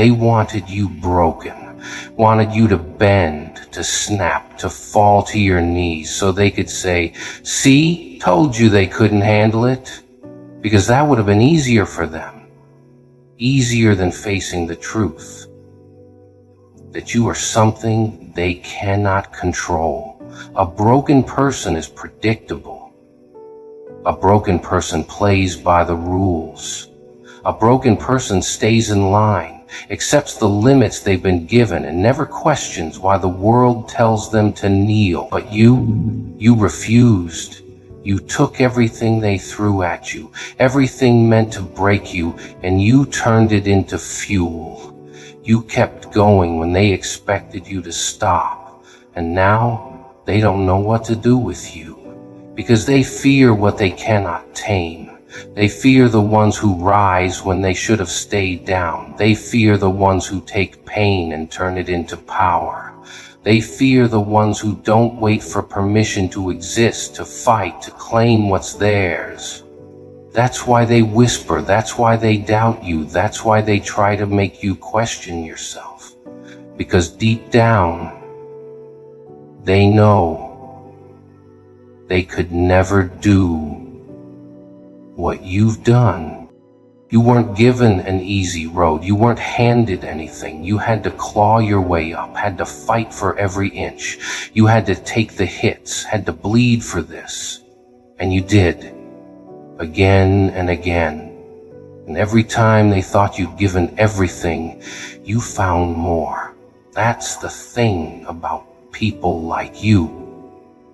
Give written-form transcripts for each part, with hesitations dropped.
They wanted you broken, wanted you to bend, to snap, to fall to your knees so they could say, "See, told you they couldn't handle it." Because that would have been easier for them, easier than facing the truth, that you are something they cannot control. A broken person is predictable. A broken person plays by the rules. A broken person stays in line, accepts the limits they've been given, and never questions why the world tells them to kneel. But you refused. You took everything they threw at you, everything meant to break you, and you turned it into fuel. You kept going when they expected you to stop, and now they don't know what to do with you, because they fear what they cannot tame. They fear the ones who rise when they should have stayed down. They fear the ones who take pain and turn it into power. They fear the ones who don't wait for permission to exist, to fight, to claim what's theirs. That's why they whisper. That's why they doubt you. That's why they try to make you question yourself. Because deep down, they know they could never do what you've done. You weren't given an easy road. You weren't handed anything. You had to claw your way up, had to fight for every inch. You had to take the hits, had to bleed for this. And you did, again and again. And every time they thought you'd given everything, you found more. That's the thing about people like you.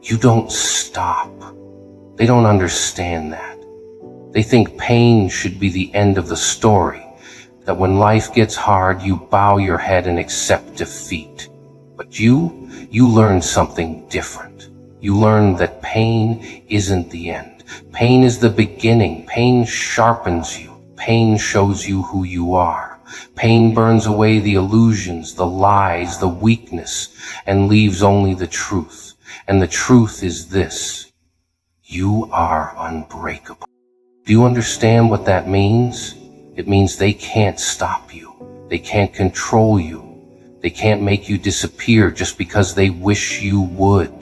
You don't stop. They don't understand that. They think pain should be the end of the story, that when life gets hard, you bow your head and accept defeat. But you learn something different. You learn that pain isn't the end. Pain is the beginning. Pain sharpens you. Pain shows you who you are. Pain burns away the illusions, the lies, the weakness, and leaves only the truth. And the truth is this: you are unbreakable. Do you understand what that means? It means they can't stop you. They can't control you. They can't make you disappear just because they wish you would.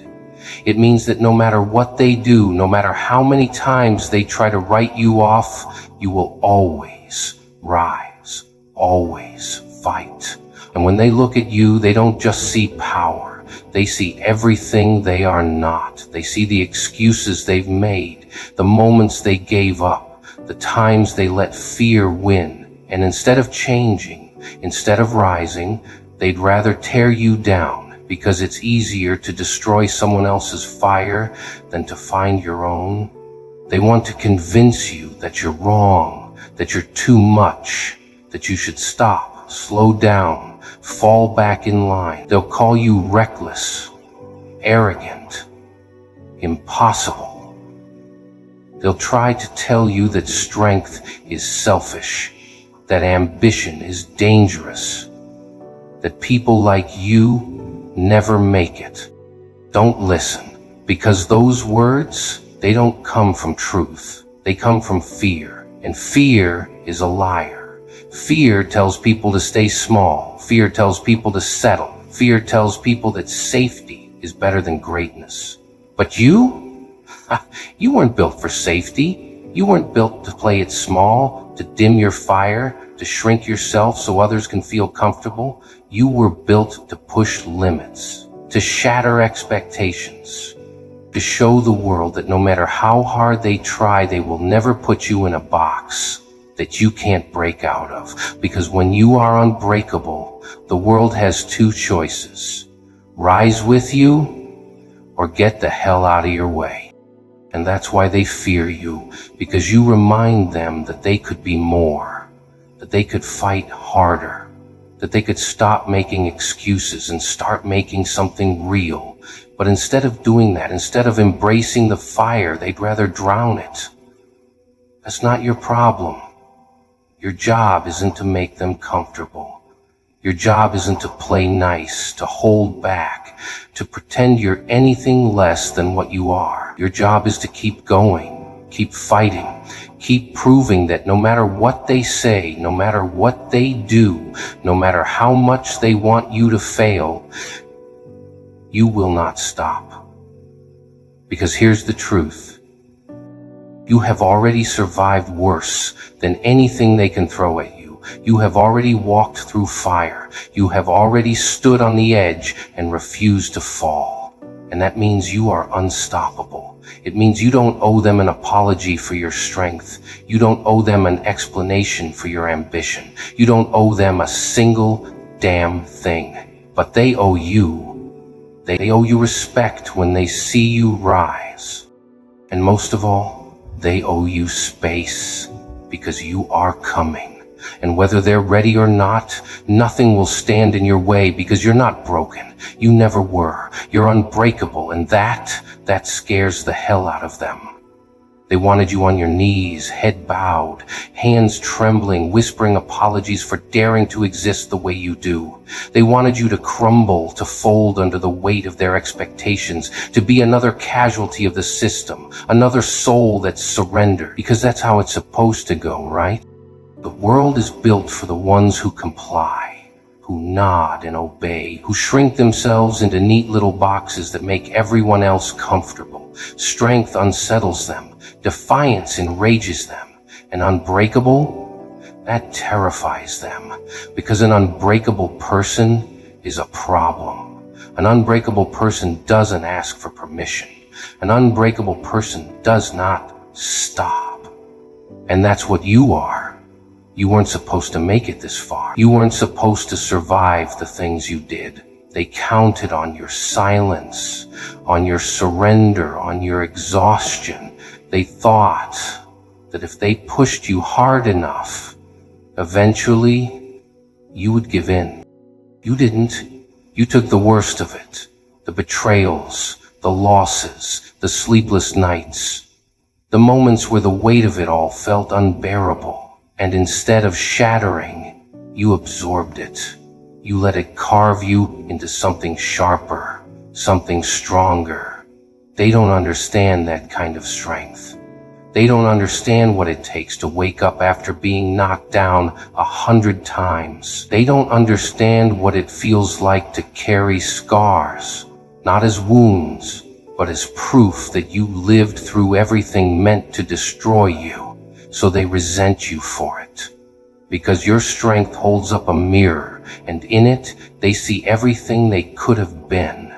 It means that no matter what they do, no matter how many times they try to write you off, you will always rise, always fight. And when they look at you, they don't just see power. They see everything they are not. They see the excuses they've made, the moments they gave up, the times they let fear win. And instead of changing, instead of rising, they'd rather tear you down, because it's easier to destroy someone else's fire than to find your own. They want to convince you that you're wrong, that you're too much, that you should stop, slow down, fall back in line. They'll call you reckless, arrogant, impossible. They'll try to tell you that strength is selfish, that ambition is dangerous, that people like you never make it. Don't listen, because those words, they don't come from truth. They come from fear, and fear is a liar. Fear tells people to stay small. Fear tells people to settle. Fear tells people that safety is better than greatness. But you weren't built for safety. You weren't built to play it small, to dim your fire, to shrink yourself so others can feel comfortable. You were built to push limits, to shatter expectations, to show the world that no matter how hard they try, they will never put you in a box that you can't break out of. Because when you are unbreakable, the world has two choices: rise with you or get the hell out of your way. And that's why they fear you, because you remind them that they could be more, that they could fight harder, that they could stop making excuses and start making something real. But instead of doing that, instead of embracing the fire, they'd rather drown it. That's not your problem. Your job isn't to make them comfortable. Your job isn't to play nice, to hold back, to pretend you're anything less than what you are. Your job is to keep going, keep fighting, Keep proving that no matter what they say, no matter what they do, no matter how much they want you to fail, you will not stop. Because here's the truth. You have already survived worse than anything they can throw at you. You have already walked through fire. You have already stood on the edge and refused to fall. And that means you are unstoppable. It means you don't owe them an apology for your strength. You don't owe them an explanation for your ambition. You don't owe them a single damn thing. But they owe you. They owe you respect when they see you rise. And most of all, they owe you space, because you are coming. And whether they're ready or not, nothing will stand in your way, because you're not broken. You never were. You're unbreakable, and that scares the hell out of them. They wanted you on your knees, head bowed, hands trembling, whispering apologies for daring to exist the way you do. They wanted you to crumble, to fold under the weight of their expectations, to be another casualty of the system, another soul that's surrendered, because that's how it's supposed to go, right? The world is built for the ones who comply, who nod and obey, who shrink themselves into neat little boxes that make everyone else comfortable. Strength unsettles them. Defiance enrages them. And unbreakable, that terrifies them. Because an unbreakable person is a problem. An unbreakable person doesn't ask for permission. An unbreakable person does not stop. And that's what you are. You weren't supposed to make it this far. You weren't supposed to survive the things you did. They counted on your silence, on your surrender, on your exhaustion. They thought that if they pushed you hard enough, eventually you would give in. You didn't. You took the worst of it. The betrayals, the losses, the sleepless nights, the moments where the weight of it all felt unbearable. And instead of shattering, you absorbed it. You let it carve you into something sharper, something stronger. They don't understand that kind of strength. They don't understand what it takes to wake up after being knocked down 100 times. They don't understand what it feels like to carry scars, not as wounds, but as proof that you lived through everything meant to destroy you. So they resent you for it. Because your strength holds up a mirror, and in it, they see everything they could have been.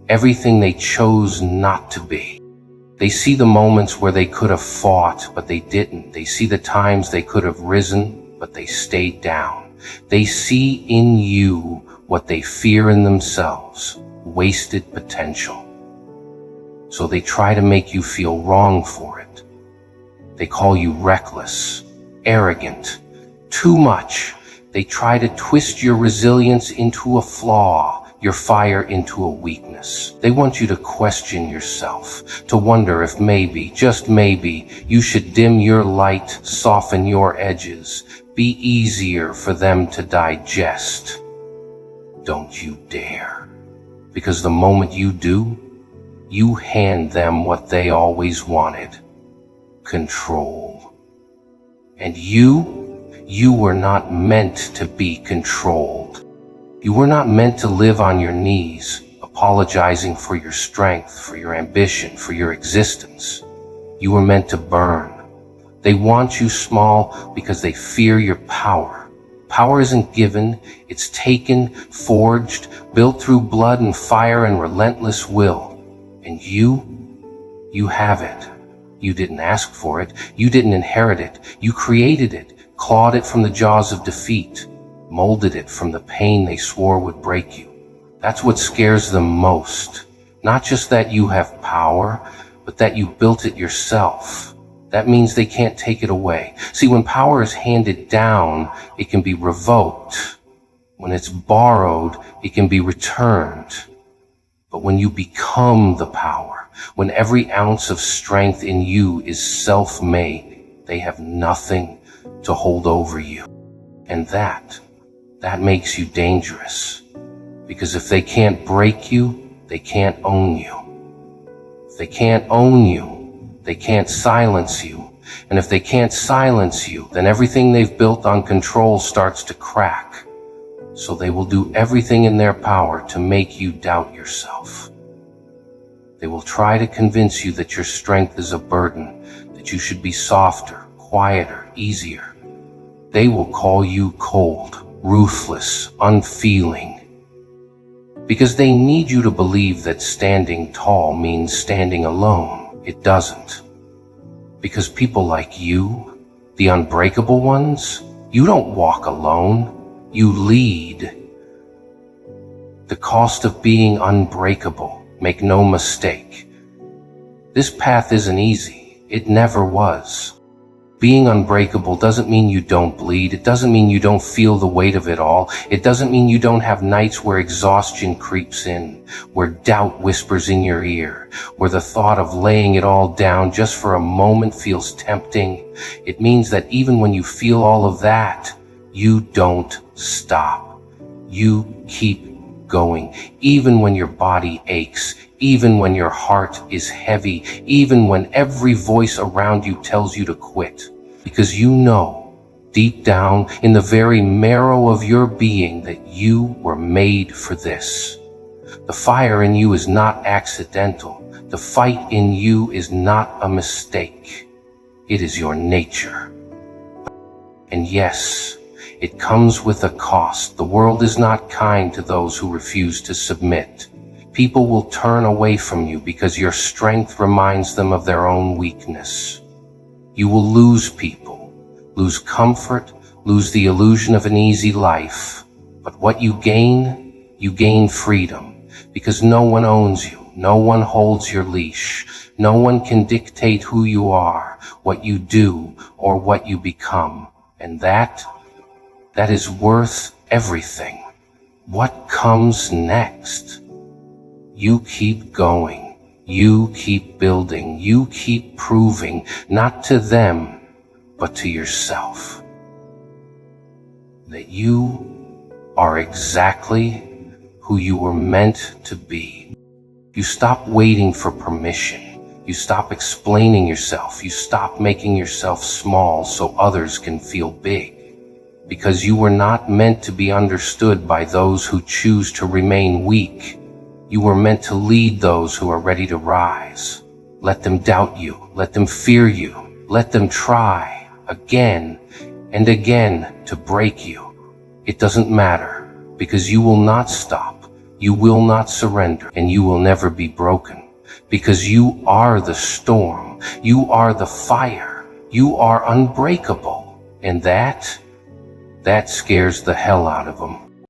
Everything they chose not to be. They see the moments where they could have fought, but they didn't. They see the times they could have risen, but they stayed down. They see in you what they fear in themselves, wasted potential. So they try to make you feel wrong for it. They call you reckless, arrogant, too much. They try to twist your resilience into a flaw, your fire into a weakness. They want you to question yourself, to wonder if maybe, just maybe, you should dim your light, soften your edges, be easier for them to digest. Don't you dare. Because the moment you do, you hand them what they always wanted. Control. And you were not meant to be controlled. You were not meant to live on your knees, apologizing for your strength, for your ambition, for your existence. You were meant to burn. They want you small because they fear your power. Power isn't given, it's taken, forged, built through blood and fire and relentless will. And you have it. You didn't ask for it. You didn't inherit it. You created it, clawed it from the jaws of defeat, molded it from the pain they swore would break you. That's what scares them most. Not just that you have power, but that you built it yourself. That means they can't take it away. See, when power is handed down, it can be revoked. When it's borrowed, it can be returned. But when you become the power, when every ounce of strength in you is self-made, they have nothing to hold over you. And that makes you dangerous. Because if they can't break you, they can't own you. If they can't own you, they can't silence you. And if they can't silence you, then everything they've built on control starts to crack. So they will do everything in their power to make you doubt yourself. They will try to convince you that your strength is a burden, that you should be softer, quieter, easier. They will call you cold, ruthless, unfeeling, because they need you to believe that standing tall means standing alone. It doesn't. Because people like you, the unbreakable ones, you don't walk alone. You lead. The cost of being unbreakable, make no mistake. This path isn't easy. It never was. Being unbreakable doesn't mean you don't bleed. It doesn't mean you don't feel the weight of it all. It doesn't mean you don't have nights where exhaustion creeps in, where doubt whispers in your ear, where the thought of laying it all down just for a moment feels tempting. It means that even when you feel all of that, you don't stop. You keep going, even when your body aches, even when your heart is heavy, even when every voice around you tells you to quit. Because you know, deep down in the very marrow of your being, that you were made for this. The fire in you is not accidental. The fight in you is not a mistake. It is your nature. And yes, it comes with a cost. The world is not kind to those who refuse to submit. People will turn away from you because your strength reminds them of their own weakness. You will lose people, lose comfort, lose the illusion of an easy life. But what you gain freedom, because no one owns you, no one holds your leash, no one can dictate who you are, what you do, or what you become. And that is worth everything. What comes next? You keep going. You keep building. You keep proving, not to them, but to yourself, that you are exactly who you were meant to be. You stop waiting for permission. You stop explaining yourself. You stop making yourself small so others can feel big. Because you were not meant to be understood by those who choose to remain weak. You were meant to lead those who are ready to rise. Let them doubt you. Let them fear you. Let them try again and again to break you. It doesn't matter, because you will not stop. You will not surrender, and you will never be broken. Because you are the storm. You are the fire. You are unbreakable. And that scares the hell out of them.